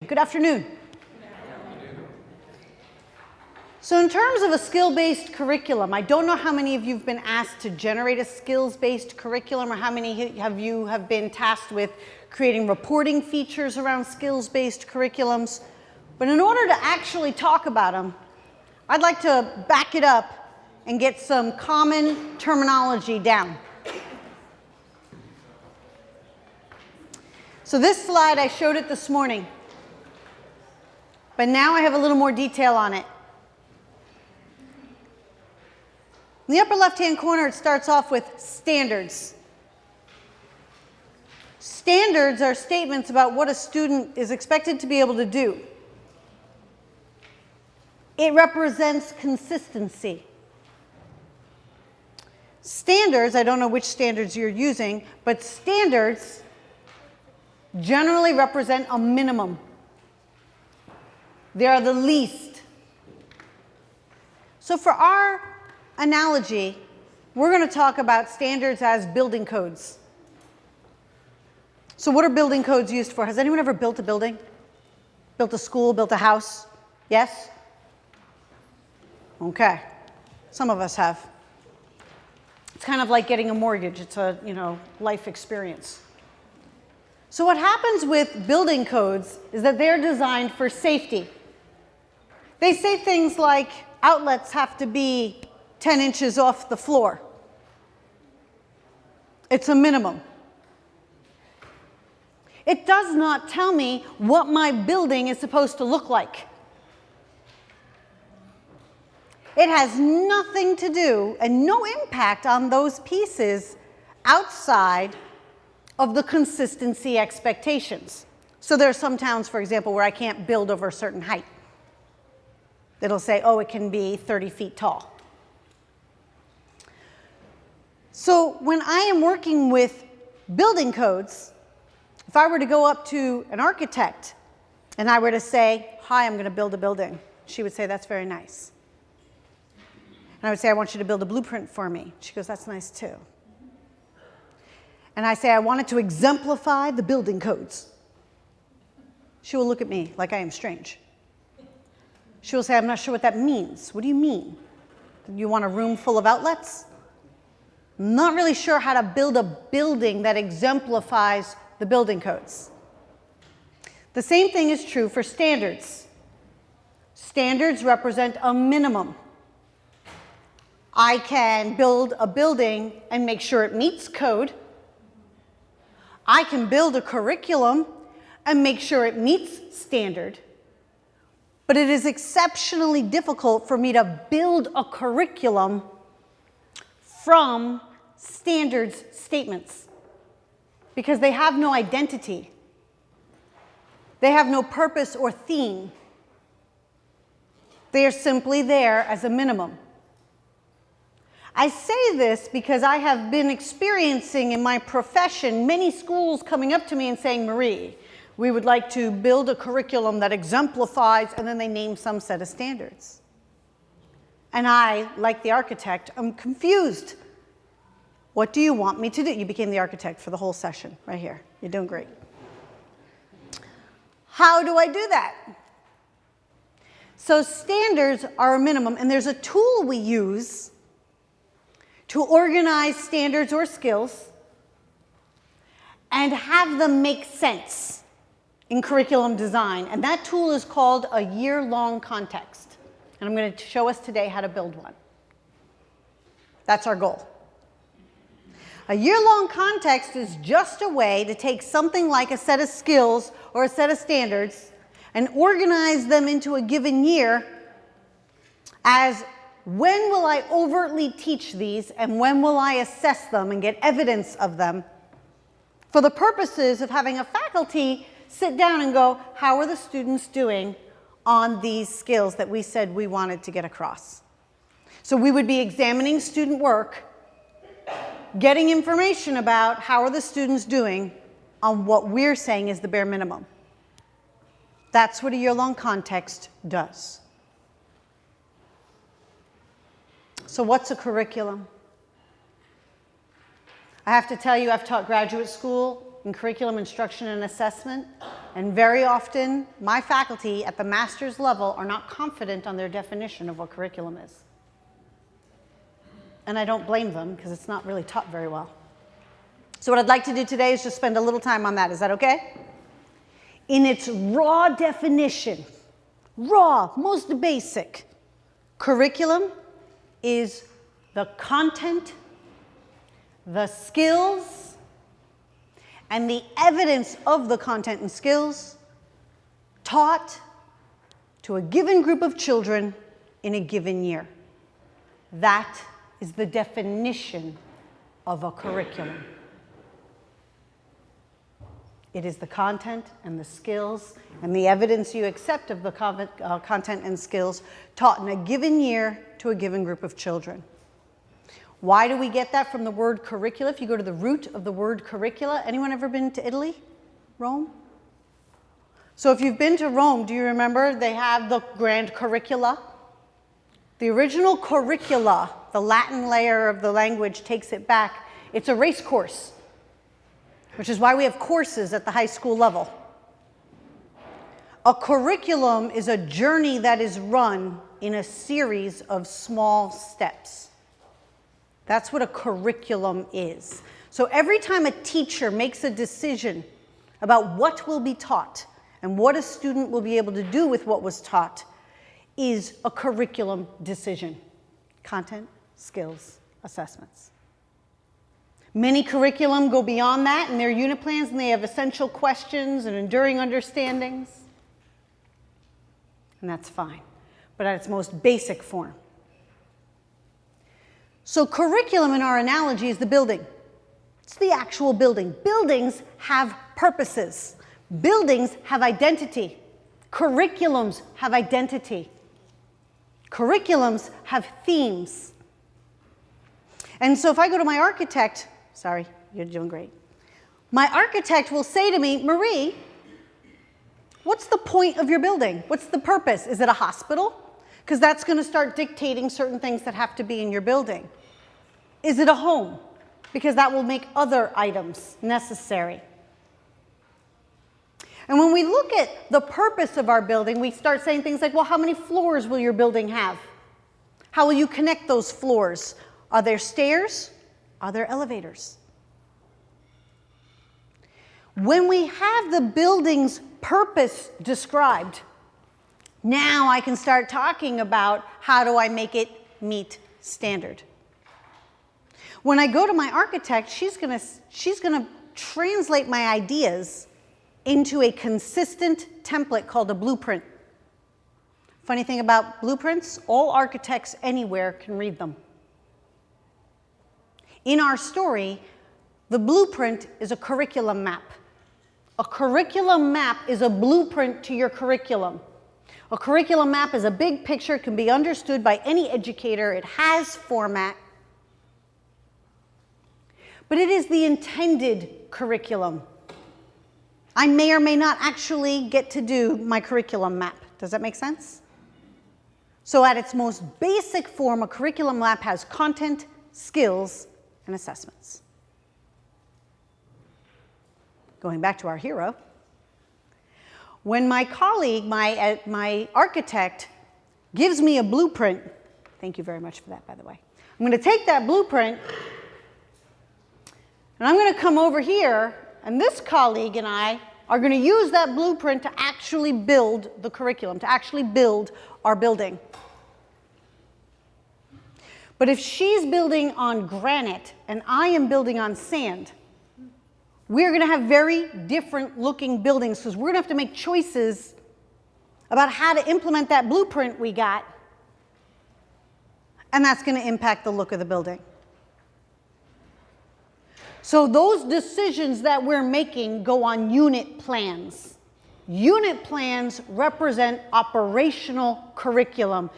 Good afternoon. So in terms of a skill-based curriculum, I don't know how many of you have been asked to generate a skills-based curriculum or how many of you have been tasked with creating reporting features around skills-based curriculums. But in order to actually talk about them, I'd like to back it up and get some common terminology down. So this slide, I showed it this morning. But now I have a little more detail on it. In the upper left-hand corner, it starts off with standards. Standards are statements about what a student is expected to be able to do. It represents consistency. Standards, I don't know which standards you're using, but standards generally represent a minimum. They are the least. So for our analogy, we're going to talk about standards as building codes. So what are building codes used for? Has anyone ever built a building? Built a school, built a house? Yes? Okay. Some of us have. It's kind of like getting a mortgage. It's a, life experience. So what happens with building codes is that they're designed for safety. They say things like outlets have to be 10 inches off the floor. It's a minimum. It does not tell me what my building is supposed to look like. It has nothing to do and no impact on those pieces outside of the consistency expectations. So there are some towns, for example, where I can't build over a certain height. It'll say, oh, it can be 30 feet tall. So when I am working with building codes, if I were to go up to an architect and I were to say, hi, I'm going to build a building, she would say, that's very nice. And I would say, I want you to build a blueprint for me. She goes, that's nice too. And I say, I want it to exemplify the building codes. She will look at me like I am strange. She will say, I'm not sure what that means. What do you mean? You want a room full of outlets? I'm not really sure how to build a building that exemplifies the building codes. The same thing is true for standards. Standards represent a minimum. I can build a building and make sure it meets code. I can build a curriculum and make sure it meets standard. But it is exceptionally difficult for me to build a curriculum from standards statements because they have no identity. They have no purpose or theme. They are simply there as a minimum. I say this because I have been experiencing in my profession many schools coming up to me and saying, Marie, we would like to build a curriculum that exemplifies, and then they name some set of standards. And I, like the architect, am confused. What do you want me to do? You became the architect for the whole session right here. You're doing great. How do I do that? So standards are a minimum, and there's a tool we use to organize standards or skills and have them make sense in curriculum design. And that tool is called a year-long context. And I'm going to show us today how to build one. That's our goal. A year-long context is just a way to take something like a set of skills or a set of standards and organize them into a given year as when will I overtly teach these and when will I assess them and get evidence of them for the purposes of having a faculty sit down and go, how are the students doing on these skills that we said we wanted to get across? So we would be examining student work, getting information about how are the students doing on what we're saying is the bare minimum. That's what a year-long context does. So what's a curriculum? I have to tell you, I've taught graduate school in curriculum instruction and assessment, and very often my faculty at the master's level are not confident on their definition of what curriculum is. And I don't blame them because it's not really taught very well. So what I'd like to do today is just spend a little time on that. Is that okay? In its raw definition, raw, most basic, curriculum is the content, the skills, and the evidence of the content and skills taught to a given group of children in a given year. That is the definition of a curriculum. It is the content and the skills and the evidence you accept of the content and skills taught in a given year to a given group of children. Why do we get that from the word curricula? If you go to the root of the word curricula, anyone ever been to Italy? Rome? So if you've been to Rome, do you remember they have the grand curricula? The original curricula, the Latin layer of the language takes it back. It's a race course, which is why we have courses at the high school level. A curriculum is a journey that is run in a series of small steps. That's what a curriculum is. So every time a teacher makes a decision about what will be taught and what a student will be able to do with what was taught is a curriculum decision. Content, skills, assessments. Many curriculum go beyond that in their unit plans, and they have essential questions and enduring understandings. And that's fine, but at its most basic form. So curriculum in our analogy is the building. It's the actual building. Buildings have purposes. Buildings have identity. Curriculums have identity. Curriculums have themes. And so if I go to my architect, sorry, you're doing great. My architect will say to me, Marie, what's the point of your building? What's the purpose? Is it a hospital? Because that's going to start dictating certain things that have to be in your building. Is it a home? Because that will make other items necessary. And when we look at the purpose of our building, we start saying things like, well, how many floors will your building have? How will you connect those floors? Are there stairs? Are there elevators? When we have the building's purpose described, now I can start talking about how do I make it meet standard. When I go to my architect, she's gonna translate my ideas into a consistent template called a blueprint. Funny thing about blueprints, all architects anywhere can read them. In our story, the blueprint is a curriculum map. A curriculum map is a blueprint to your curriculum. A curriculum map is a big picture, it can be understood by any educator, it has format. But it is the intended curriculum. I may or may not actually get to do my curriculum map. Does that make sense? So at its most basic form, a curriculum map has content, skills, and assessments. Going back to our hero, when my colleague, my architect, gives me a blueprint, thank you very much for that, by the way. I'm going to take that blueprint, and I'm going to come over here, and this colleague and I are going to use that blueprint to actually build the curriculum, to actually build our building. But if she's building on granite and I am building on sand, we're going to have very different looking buildings because we're going to have to make choices about how to implement that blueprint we got, and that's going to impact the look of the building. So those decisions that we're making go on unit plans. Unit plans represent operational curriculum.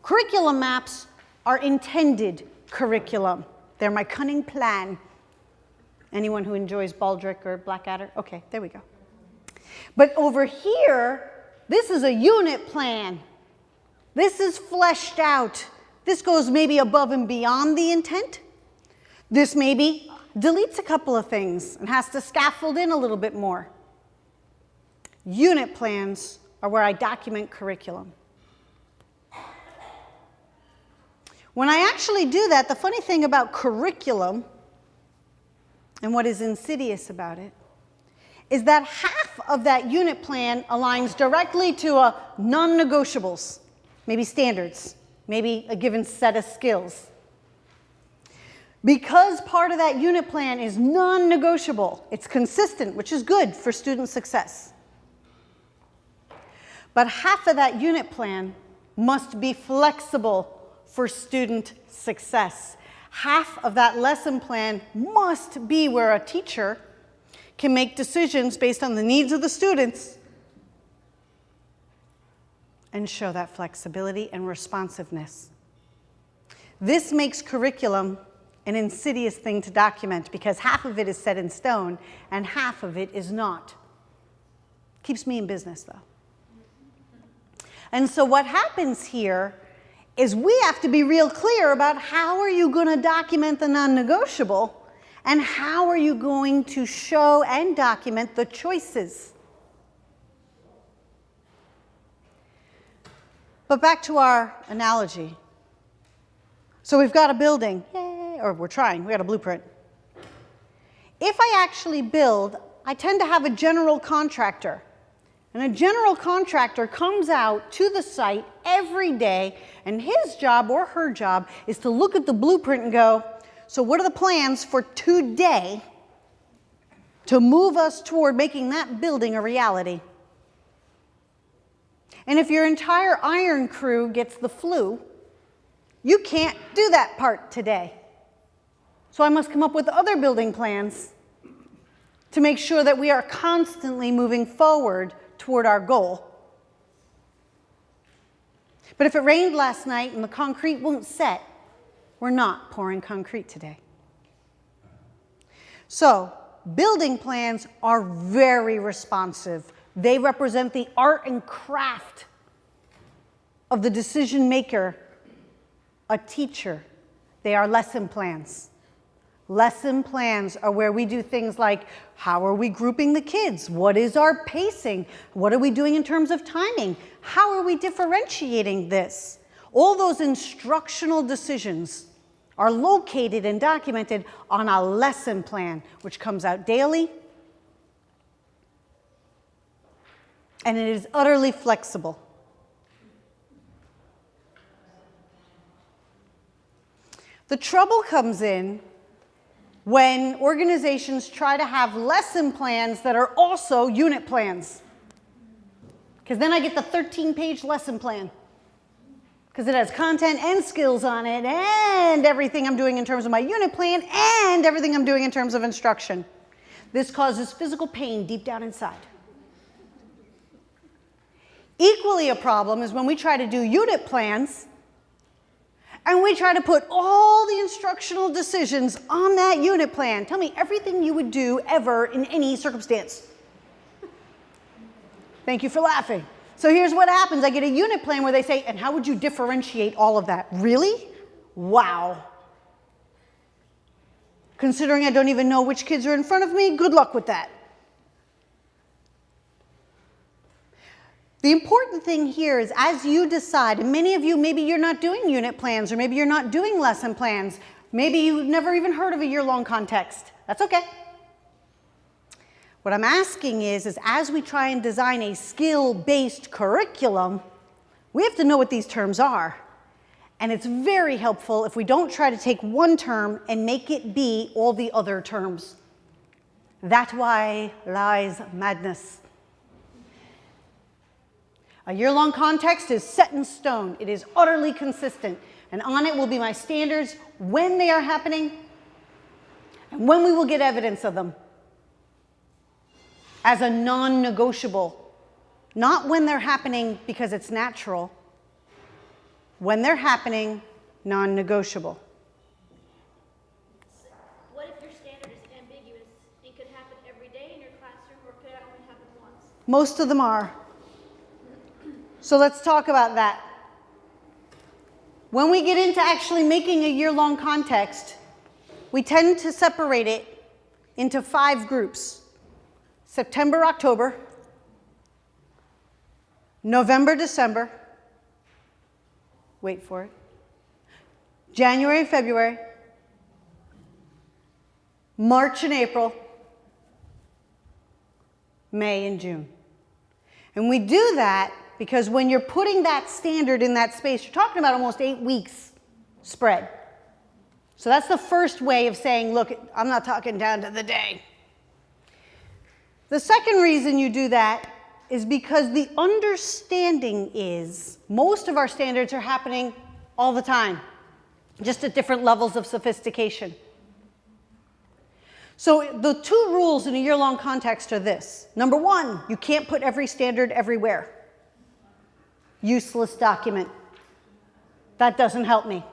Curriculum maps are intended curriculum. They're my cunning plan. Anyone who enjoys Baldric or Blackadder? Okay, there we go. But over here, this is a unit plan. This is fleshed out. This goes maybe above and beyond the intent. This maybe deletes a couple of things and has to scaffold in a little bit more. Unit plans are where I document curriculum. When I actually do that, the funny thing about curriculum and what is insidious about it is that half of that unit plan aligns directly to a non-negotiables, maybe standards, maybe a given set of skills. Because part of that unit plan is non-negotiable, it's consistent, which is good for student success. But half of that unit plan must be flexible for student success. Half of that lesson plan must be where a teacher can make decisions based on the needs of the students and show that flexibility and responsiveness. This makes curriculum an insidious thing to document because half of it is set in stone and half of it is not. Keeps me in business, though. And so what happens here is we have to be real clear about how are you going to document the non-negotiable and how are you going to show and document the choices. But back to our analogy. So we've got a building, yay, or we're trying, we got a blueprint. If I actually build, I tend to have a general contractor. And a general contractor comes out to the site every day, and his job or her job is to look at the blueprint and go, so what are the plans for today to move us toward making that building a reality? And if your entire iron crew gets the flu, you can't do that part today. So I must come up with other building plans to make sure that we are constantly moving forward toward our goal. But if it rained last night and the concrete won't set, we're not pouring concrete today. So, building plans are very responsive. They represent the art and craft of the decision maker, a teacher. They are lesson plans. Lesson plans are where we do things like, how are we grouping the kids? What is our pacing? What are we doing in terms of timing? How are we differentiating this? All those instructional decisions are located and documented on a lesson plan, which comes out daily, and it is utterly flexible. The trouble comes in when organizations try to have lesson plans that are also unit plans. Because then I get the 13-page lesson plan. Because it has content and skills on it, and everything I'm doing in terms of my unit plan, and everything I'm doing in terms of instruction. This causes physical pain deep down inside. Equally a problem is when we try to do unit plans, and we try to put all the instructional decisions on that unit plan. Tell me everything you would do ever in any circumstance. Thank you for laughing. So here's what happens. I get a unit plan where they say, and how would you differentiate all of that? Really? Wow. Considering I don't even know which kids are in front of me, good luck with that. The important thing here is as you decide, and many of you, maybe you're not doing unit plans, or maybe you're not doing lesson plans. Maybe you've never even heard of a year-long context. That's okay. What I'm asking is as we try and design a skill-based curriculum, we have to know what these terms are. And it's very helpful if we don't try to take one term and make it be all the other terms. That's why lies madness. A year-long context is set in stone. It is utterly consistent. And on it will be my standards when they are happening and when we will get evidence of them as a non-negotiable. Not when they're happening because it's natural. When they're happening, non-negotiable. What if your standard is ambiguous? It could happen every day in your classroom, or could it only happen once? Most of them are. So let's talk about that. When we get into actually making a year-long context, we tend to separate it into 5 groups: September, October, November, December, wait for it, January and February, March and April, May and June. And we do that because when you're putting that standard in that space, you're talking about almost 8 weeks spread. So that's the first way of saying, look, I'm not talking down to the day. The second reason you do that is because the understanding is most of our standards are happening all the time, just at different levels of sophistication. So the 2 rules in a year-long context are this. Number 1, you can't put every standard everywhere. Useless document. That doesn't help me.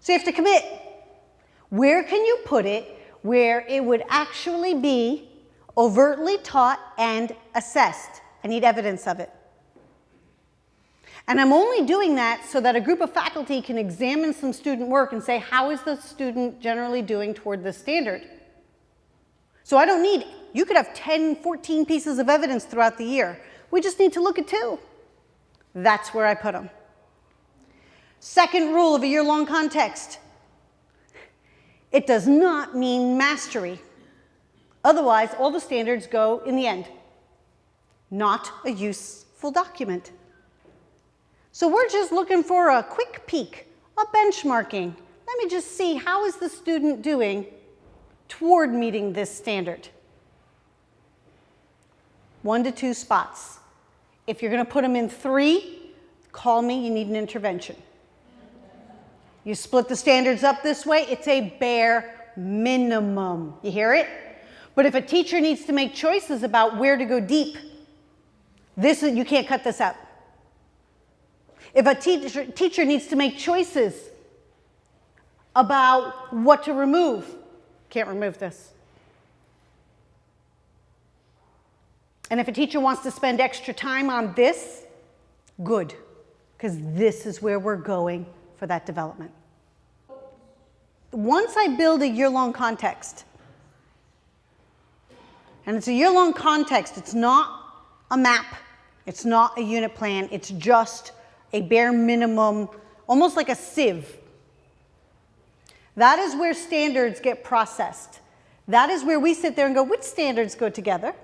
So you have to commit. Where can you put it where it would actually be overtly taught and assessed? I need evidence of it. And I'm only doing that so that a group of faculty can examine some student work and say, how is the student generally doing toward this standard? So I don't need, you could have 10, 14 pieces of evidence throughout the year. We just need to look at 2. That's where I put them. Second rule of a year-long context. It does not mean mastery. Otherwise, all the standards go in the end. Not a useful document. So we're just looking for a quick peek, a benchmarking. Let me just see, how is the student doing toward meeting this standard? 1 to 2 spots. If you're going to put them in 3, call me, you need an intervention. You split the standards up this way, it's a bare minimum. You hear it? But if a teacher needs to make choices about where to go deep, you can't cut this out. If a teacher needs to make choices about what to remove, can't remove this. And if a teacher wants to spend extra time on this, good, because this is where we're going for that development. Once I build a year-long context, and it's a year-long context, it's not a map, it's not a unit plan, it's just a bare minimum, almost like a sieve. That is where standards get processed. That is where we sit there and go, which standards go together?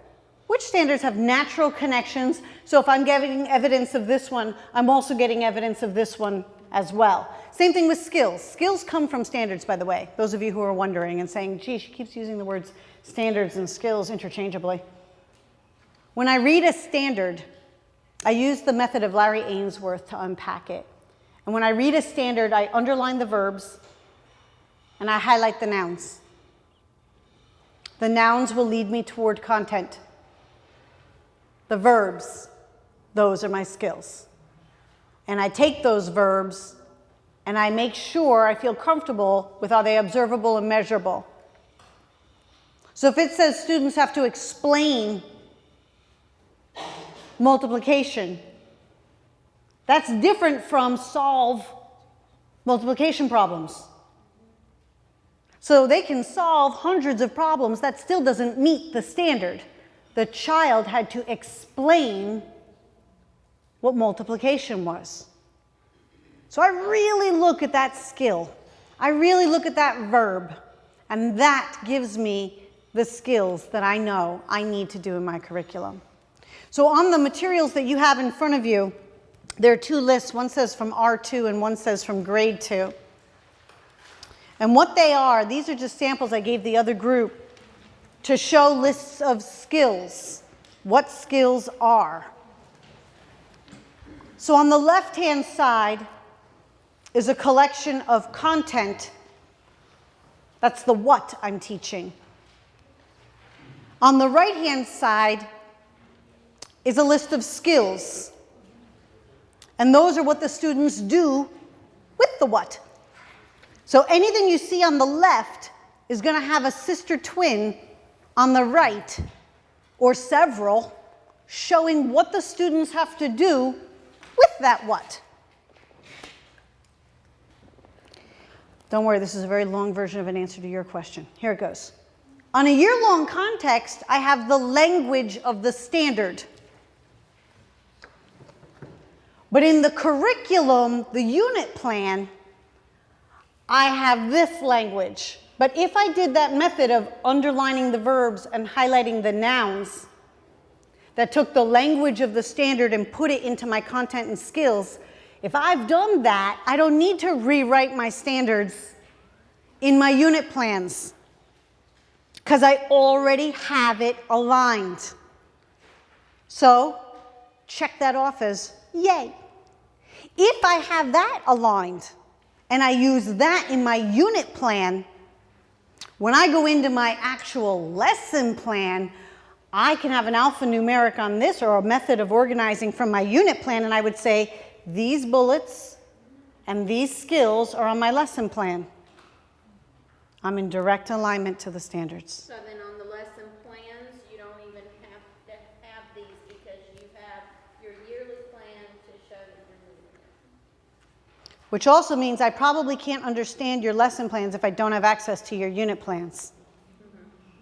Which standards have natural connections? So if I'm getting evidence of this one, I'm also getting evidence of this one as well. Same thing with skills. Skills come from standards, by the way. Those of you who are wondering and saying, gee, she keeps using the words standards and skills interchangeably. When I read a standard, I use the method of Larry Ainsworth to unpack it. And when I read a standard, I underline the verbs and I highlight the nouns. The nouns will lead me toward content. The verbs, those are my skills. And I take those verbs and I make sure I feel comfortable with, are they observable and measurable? So if it says students have to explain multiplication, that's different from solve multiplication problems. So they can solve hundreds of problems, that still doesn't meet the standard. The child had to explain what multiplication was. So I really look at that skill. I really look at that verb, and that gives me the skills that I know I need to do in my curriculum. So on the materials that you have in front of you, there are 2 lists. One says from R2 and one says from grade 2. And what they are, these are just samples I gave the other group to show lists of skills, what skills are. So on the left-hand side is a collection of content. That's the what I'm teaching. On the right-hand side is a list of skills. And those are what the students do with the what. So anything you see on the left is going to have a sister twin on the right, or several, showing what the students have to do with that what. Don't worry, this is a very long version of an answer to your question. Here it goes. On a year-long context, I have the language of the standard. But in the curriculum, the unit plan, I have this language. But if I did that method of underlining the verbs and highlighting the nouns, that took the language of the standard and put it into my content and skills, if I've done that, I don't need to rewrite my standards in my unit plans because I already have it aligned. So check that off as yay. If I have that aligned and I use that in my unit plan, when I go into my actual lesson plan, I can have an alphanumeric on this or a method of organizing from my unit plan, and I would say these bullets and these skills are on my lesson plan. I'm in direct alignment to the standards. So then on the lesson plans, you don't even have to have these because you have your yearly plan to show that you're moving it. Which also means I probably can't understand your lesson plans if I don't have access to your unit plans.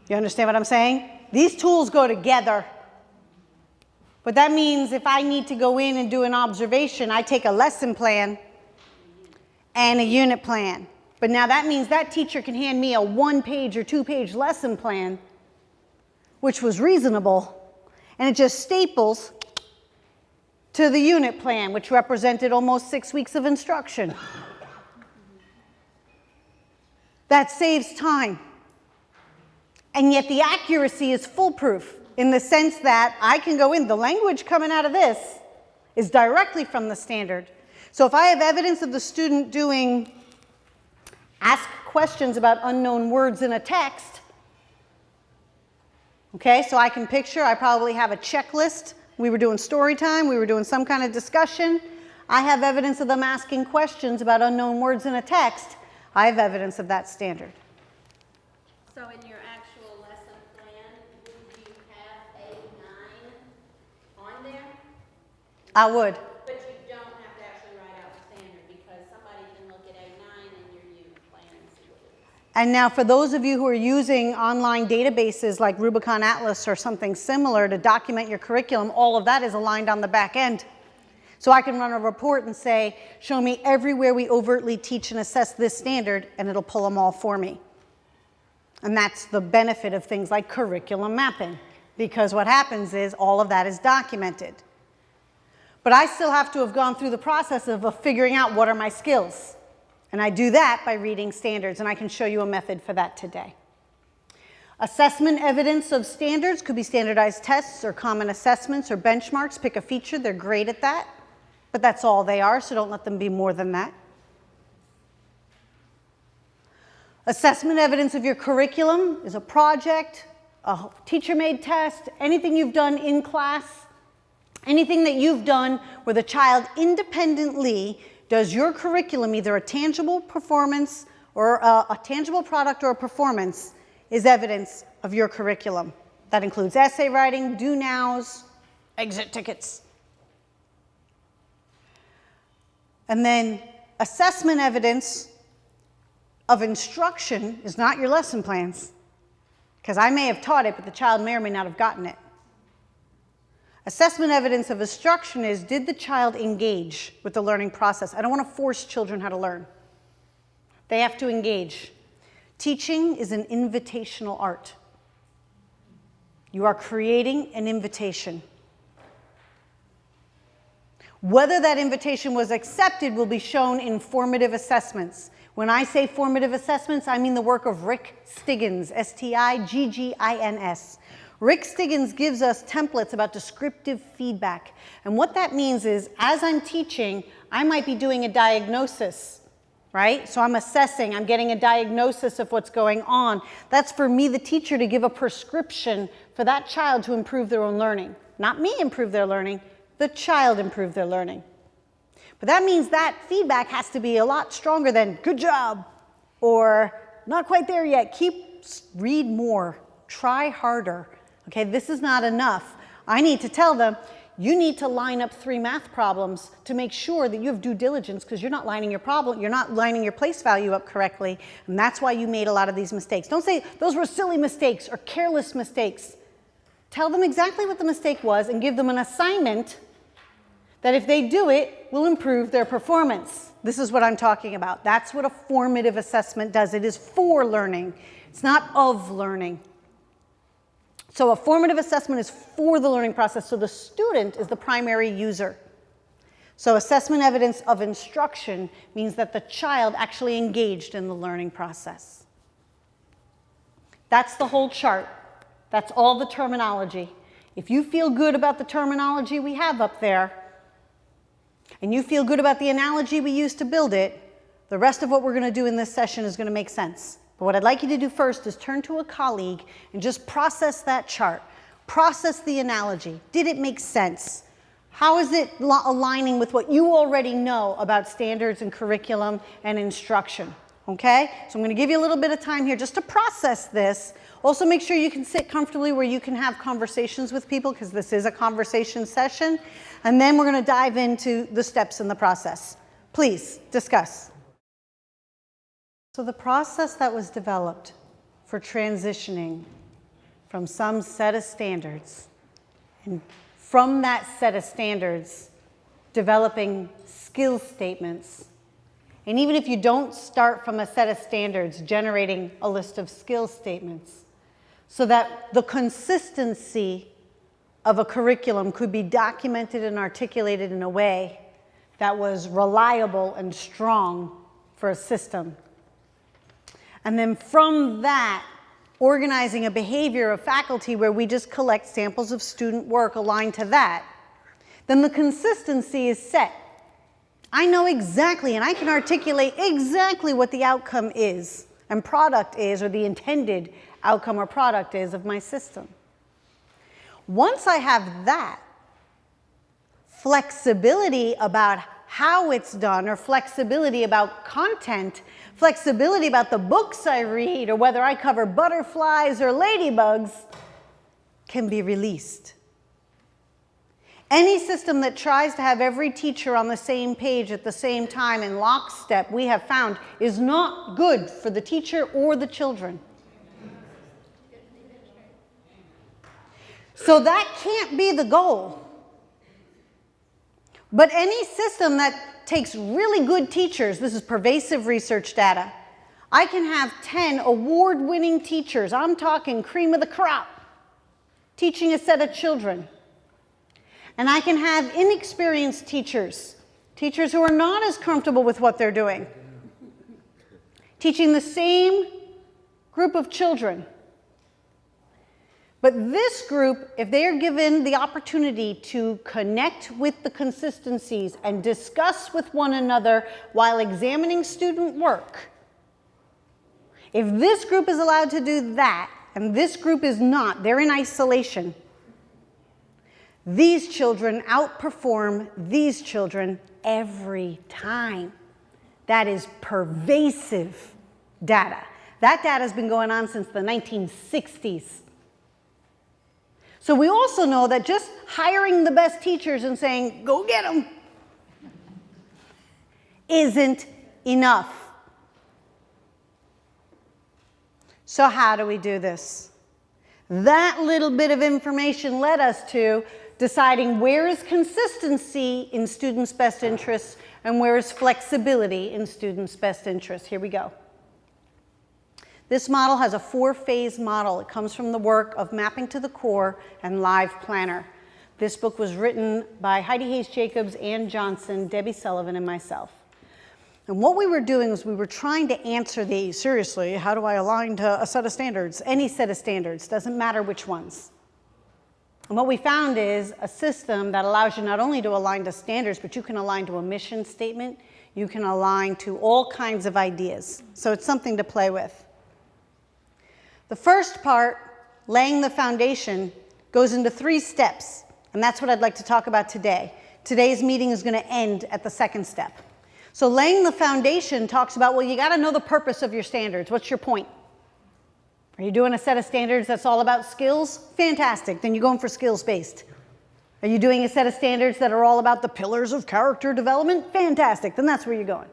You understand what I'm saying? These tools go together. But that means if I need to go in and do an observation, I take a lesson plan and a unit plan. But now that means that teacher can hand me a 1-page or 2-page lesson plan, which was reasonable, and it just staples to the unit plan, which represented almost 6 weeks of instruction. That saves time. And yet the accuracy is foolproof in the sense that I can go in, the language coming out of this is directly from the standard. So if I have evidence of the student doing ask questions about unknown words in a text, okay, so I can picture, I probably have a checklist. We were doing story time, we were doing some kind of discussion. I have evidence of them asking questions about unknown words in a text. I have evidence of that standard. So in your actual lesson plan, would you have A9 on there? I would. But you don't have to actually write out the standard because somebody can look at A9 in your unit plan and see what it is. And now for those of you who are using online databases like Rubicon Atlas or something similar to document your curriculum, all of that is aligned on the back end. So I can run a report and say, show me everywhere we overtly teach and assess this standard, and it'll pull them all for me. And that's the benefit of things like curriculum mapping, because what happens is all of that is documented. But I still have to have gone through the process of figuring out what are my skills. And I do that by reading standards, and I can show you a method for that today. Assessment evidence of standards could be standardized tests or common assessments or benchmarks. Pick a feature, they're great at that. But that's all they are, so don't let them be more than that. Assessment evidence of your curriculum is a project, a teacher-made test, anything you've done in class, anything that you've done where the child independently does your curriculum, either a tangible performance or a tangible product or a performance, is evidence of your curriculum. That includes essay writing, do-nows, exit tickets. And then assessment evidence of instruction is not your lesson plans, because I may have taught it, but the child may or may not have gotten it. Assessment evidence of instruction is, did the child engage with the learning process? I don't want to force children how to learn. They have to engage. Teaching is an invitational art. You are creating an invitation. Whether that invitation was accepted will be shown in formative assessments. When I say formative assessments, I mean the work of Rick Stiggins, S-T-I-G-G-I-N-S. Rick Stiggins gives us templates about descriptive feedback. And what that means is, as I'm teaching, I might be doing a diagnosis, right? So I'm assessing, I'm getting a diagnosis of what's going on. That's for me, the teacher, to give a prescription for that child to improve their own learning. Not me improve their learning, the child improve their learning. But that means that feedback has to be a lot stronger than good job or not quite there yet. Read more, try harder. Okay, this is not enough. I need to tell them, you need to line up 3 math problems to make sure that you have due diligence because you're not lining your place value up correctly, and that's why you made a lot of these mistakes. Don't say those were silly mistakes or careless mistakes. Tell them exactly what the mistake was and give them an assignment that if they do it, will improve their performance. This is what I'm talking about. That's what a formative assessment does. It is for learning. It's not of learning. So a formative assessment is for the learning process, so the student is the primary user. So assessment evidence of instruction means that the child actually engaged in the learning process. That's the whole chart. That's all the terminology. If you feel good about the terminology we have up there, and you feel good about the analogy we used to build it, the rest of what we're going to do in this session is going to make sense. But what I'd like you to do first is turn to a colleague and just process that chart. Process the analogy. Did it make sense? How is it aligning with what you already know about standards and curriculum and instruction? Okay? So I'm going to give you a little bit of time here just to process this. Also make sure you can sit comfortably where you can have conversations with people because this is a conversation session. And then we're going to dive into the steps in the process. Please discuss. So the process that was developed for transitioning from some set of standards, and from that set of standards, developing skill statements, and even if you don't start from a set of standards, generating a list of skill statements, so that the consistency of a curriculum could be documented and articulated in a way that was reliable and strong for a system. And then from that, organizing a behavior of faculty where we just collect samples of student work aligned to that, then the consistency is set. I know exactly, and I can articulate exactly what the outcome is and product is, or the intended outcome or product is of my system. Once I have that, flexibility about how it's done, or flexibility about content, flexibility about the books I read, or whether I cover butterflies or ladybugs, can be released. Any system that tries to have every teacher on the same page at the same time in lockstep, we have found, is not good for the teacher or the children. So that can't be the goal. But any system that takes really good teachers, this is pervasive research data, I can have 10 award-winning teachers, I'm talking cream of the crop, teaching a set of children. And I can have inexperienced teachers, teachers who are not as comfortable with what they're doing, teaching the same group of children. But this group, if they are given the opportunity to connect with the consistencies and discuss with one another while examining student work, if this group is allowed to do that, and this group is not, they're in isolation, these children outperform these children every time. That is pervasive data. That data has been going on since the 1960s. So we also know that just hiring the best teachers and saying, go get them, isn't enough. So how do we do this? That little bit of information led us to deciding where is consistency in students' best interests and where is flexibility in students' best interests. Here we go. This model has a 4-phase model. It comes from the work of Mapping to the Core and Live Planner. This book was written by Heidi Hayes-Jacobs, Ann Johnson, Debbie Sullivan, and myself. And what we were doing was we were trying to answer seriously, how do I align to a set of standards? Any set of standards, doesn't matter which ones. And what we found is a system that allows you not only to align to standards, but you can align to a mission statement, you can align to all kinds of ideas. So it's something to play with. The first part, laying the foundation, goes into 3 steps, and that's what I'd like to talk about today. Today's meeting is going to end at the second step. So laying the foundation talks about, well, you got to know the purpose of your standards. What's your point? Are you doing a set of standards that's all about skills? Fantastic. Then you're going for skills-based. Are you doing a set of standards that are all about the pillars of character development? Fantastic, then that's where you're going.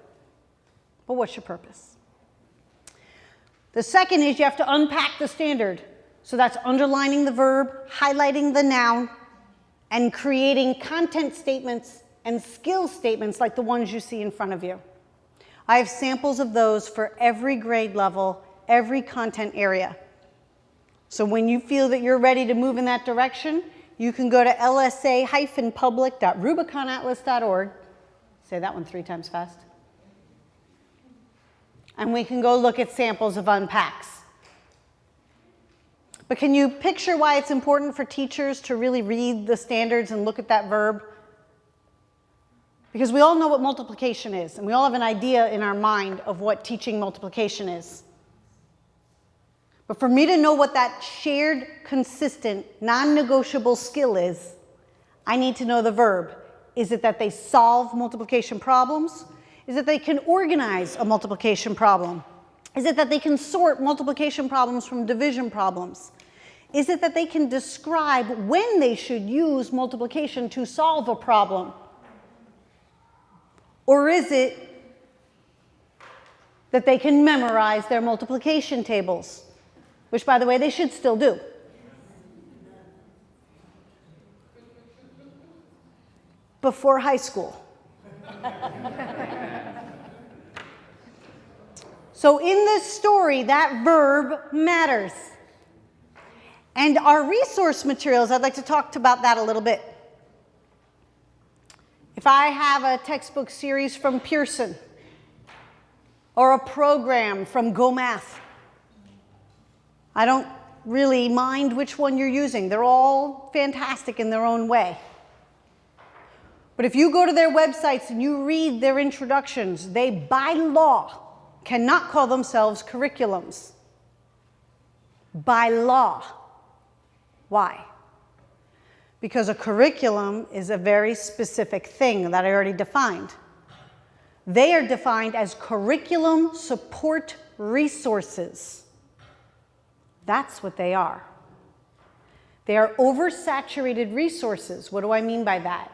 But what's your purpose? The second is you have to unpack the standard. So that's underlining the verb, highlighting the noun, and creating content statements and skill statements like the ones you see in front of you. I have samples of those for every grade level, every content area. So when you feel that you're ready to move in that direction, you can go to lsa-public.rubiconatlas.org. Say that one 3 times fast. And we can go look at samples of unpacks. But can you picture why it's important for teachers to really read the standards and look at that verb? Because we all know what multiplication is, and we all have an idea in our mind of what teaching multiplication is. But for me to know what that shared, consistent, non-negotiable skill is, I need to know the verb. Is it that they solve multiplication problems? Is it they can organize a multiplication problem? Is it that they can sort multiplication problems from division problems? Is it that they can describe when they should use multiplication to solve a problem? Or is it that they can memorize their multiplication tables? Which, by the way, they should still do. Before high school. So in this story, that verb matters. And our resource materials, I'd like to talk about that a little bit. If I have a textbook series from Pearson, or a program from Go Math, I don't really mind which one you're using. They're all fantastic in their own way. But if you go to their websites and you read their introductions, they, by law, cannot call themselves curriculums. By law. Why? Because a curriculum is a very specific thing that I already defined. They are defined as curriculum support resources. That's what they are. They are oversaturated resources. What do I mean by that?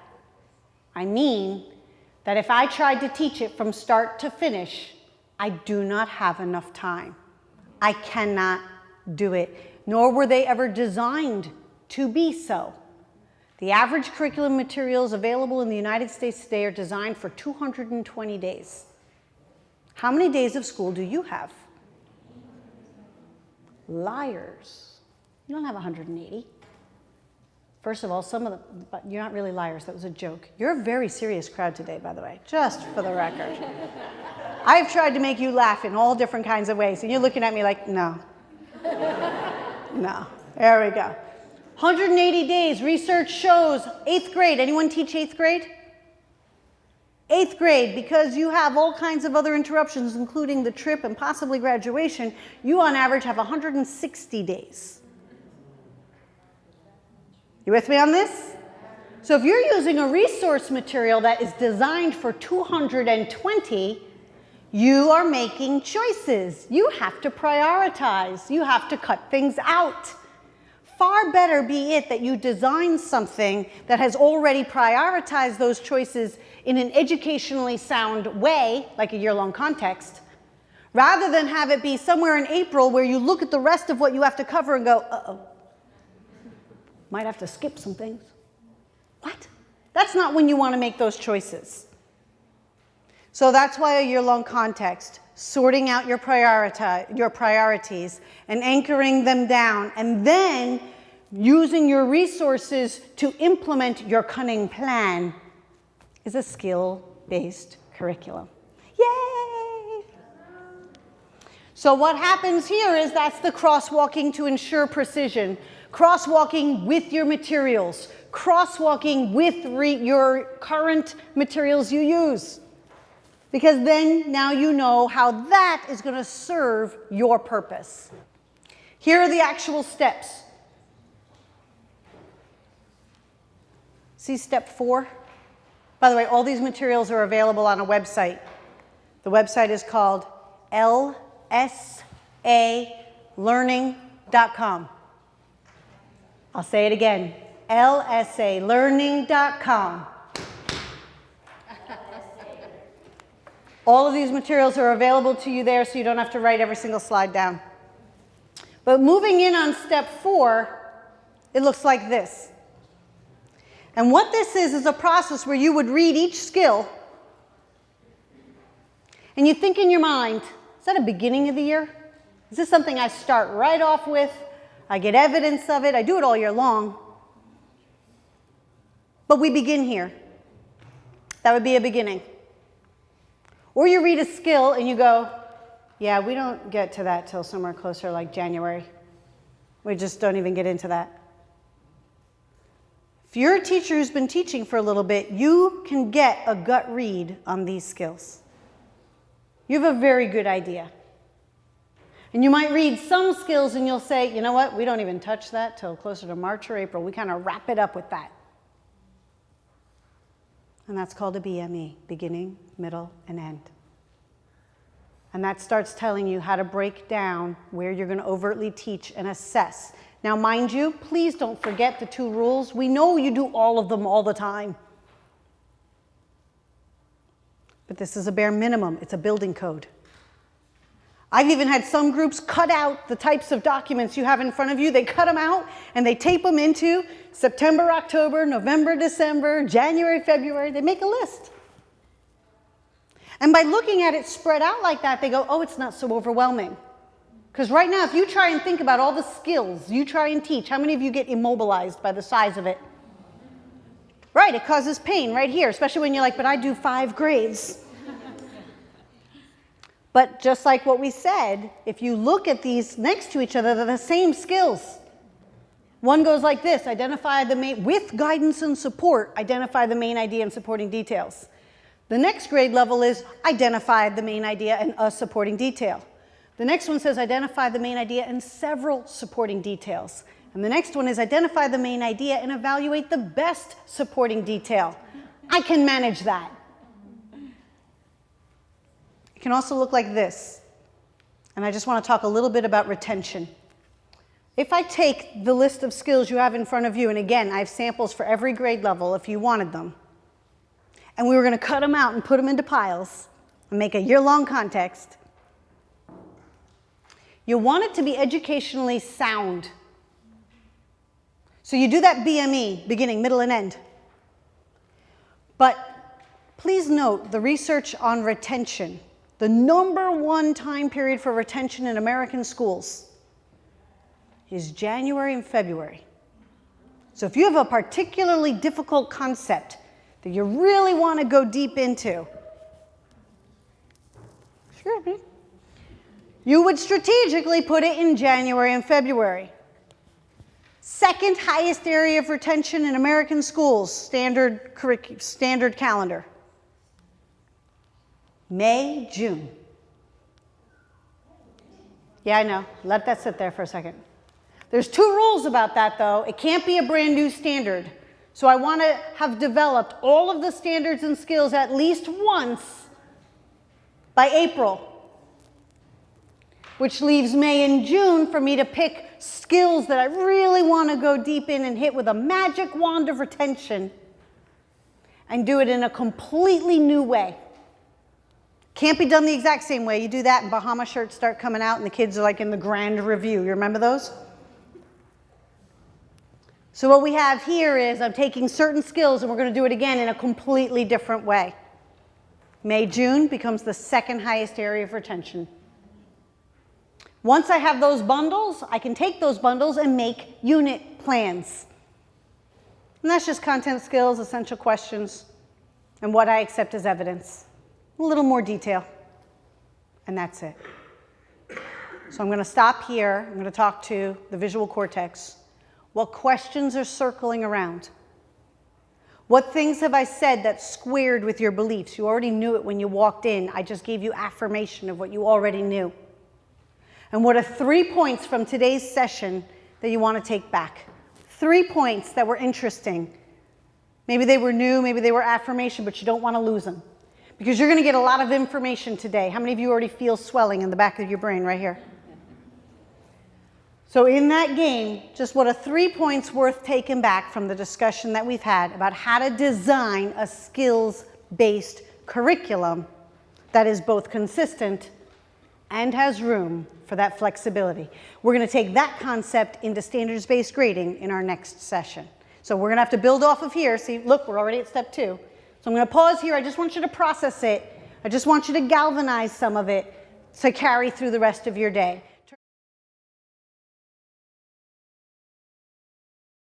I mean that if I tried to teach it from start to finish, I do not have enough time. I cannot do it, nor were they ever designed to be so. The average curriculum materials available in the United States today are designed for 220 days. How many days of school do you have? Liars. You don't have 180. First of all, but you're not really liars. That was a joke. You're a very serious crowd today, by the way, just for the record. I've tried to make you laugh in all different kinds of ways, and you're looking at me like, no. No. There we go. 180 days. Research shows 8th grade. Anyone teach 8th grade? 8th grade, because you have all kinds of other interruptions, including the trip and possibly graduation, you on average have 160 days. You with me on this? So if you're using a resource material that is designed for 220, you are making choices. You have to prioritize. You have to cut things out. Far better be it that you design something that has already prioritized those choices in an educationally sound way, like a year-long context, rather than have it be somewhere in April where you look at the rest of what you have to cover and go, uh-oh, might have to skip some things. What? That's not when you want to make those choices. So that's why a year-long context, sorting out your priorities and anchoring them down, and then using your resources to implement your cunning plan is a skill-based curriculum. Yay! So what happens here is that's the crosswalking to ensure precision. Crosswalking with your materials. Crosswalking with your current materials you use. Because then now you know how that is going to serve your purpose. Here are the actual steps. See step 4? By the way, all these materials are available on a website. The website is called lsalearning.com. I'll say it again, lsalearning.com. All of these materials are available to you there, so you don't have to write every single slide down. But moving in on step 4, it looks like this. And what this is a process where you would read each skill, and you think in your mind, is that a beginning of the year? Is this something I start right off with? I get evidence of it. I do it all year long. But we begin here. That would be a beginning. Or you read a skill and you go, yeah, we don't get to that till somewhere closer like January. We just don't even get into that. If you're a teacher who's been teaching for a little bit, you can get a gut read on these skills. You have a very good idea. And you might read some skills and you'll say, you know what, we don't even touch that till closer to March or April. We kind of wrap it up with that. And that's called a BME, beginning, middle, and end. And that starts telling you how to break down where you're going to overtly teach and assess. Now, mind you, please don't forget the 2 rules. We know you do all of them all the time. But this is a bare minimum. It's a building code. I've even had some groups cut out the types of documents you have in front of you. They cut them out and they tape them into September, October, November, December, January, February. They make a list. And by looking at it spread out like that, they go, oh, it's not so overwhelming. Because right now, if you try and think about all the skills you try and teach, how many of you get immobilized by the size of it? Right, it causes pain right here, especially when you're like, but I do 5 grades. But just like what we said, if you look at these next to each other, they're the same skills. One goes like this, identify the main, with guidance and support, identify the main idea and supporting details. The next grade level is identify the main idea and a supporting detail. The next one says identify the main idea and several supporting details. And the next one is identify the main idea and evaluate the best supporting detail. I can manage that. It can also look like this. And I just want to talk a little bit about retention. If I take the list of skills you have in front of you, and again, I have samples for every grade level if you wanted them, and we were going to cut them out and put them into piles and make a year-long context, you want it to be educationally sound. So you do that BME, beginning, middle, and end. But please note the research on retention. The #1 time period for retention in American schools is January and February. So if you have a particularly difficult concept that you really want to go deep into, you would strategically put it in January and February. Second highest area of retention in American schools, standard calendar. May, June. Yeah, I know. Let that sit there for a second. There's 2 rules about that, though. It can't be a brand new standard. So I want to have developed all of the standards and skills at least once by April, which leaves May and June for me to pick skills that I really want to go deep in and hit with a magic wand of retention and do it in a completely new way. Can't be done the exact same way. You do that and Bahama shirts start coming out and the kids are like in the grand review. You remember those? So what we have here is I'm taking certain skills and we're going to do it again in a completely different way. May, June becomes the second highest area of retention. Once I have those bundles, I can take those bundles and make unit plans. And that's just content skills, essential questions, and what I accept as evidence. A little more detail, and that's it. So I'm going to stop here. I'm going to talk to the visual cortex. What questions are circling around? What things have I said that squared with your beliefs? You already knew it when you walked in. I just gave you affirmation of what you already knew. And what are 3 points from today's session that you want to take back? 3 points that were interesting. Maybe they were new, maybe they were affirmation, but you don't want to lose them. Because you're going to get a lot of information today. How many of you already feel swelling in the back of your brain right here? So in that game, just what are 3 points worth taking back from the discussion that we've had about how to design a skills-based curriculum that is both consistent and has room for that flexibility. We're going to take that concept into standards-based grading in our next session. So we're going to have to build off of here. See, look, we're already at step 2. So I'm going to pause here. I just want you to process it. I just want you to galvanize some of it to carry through the rest of your day.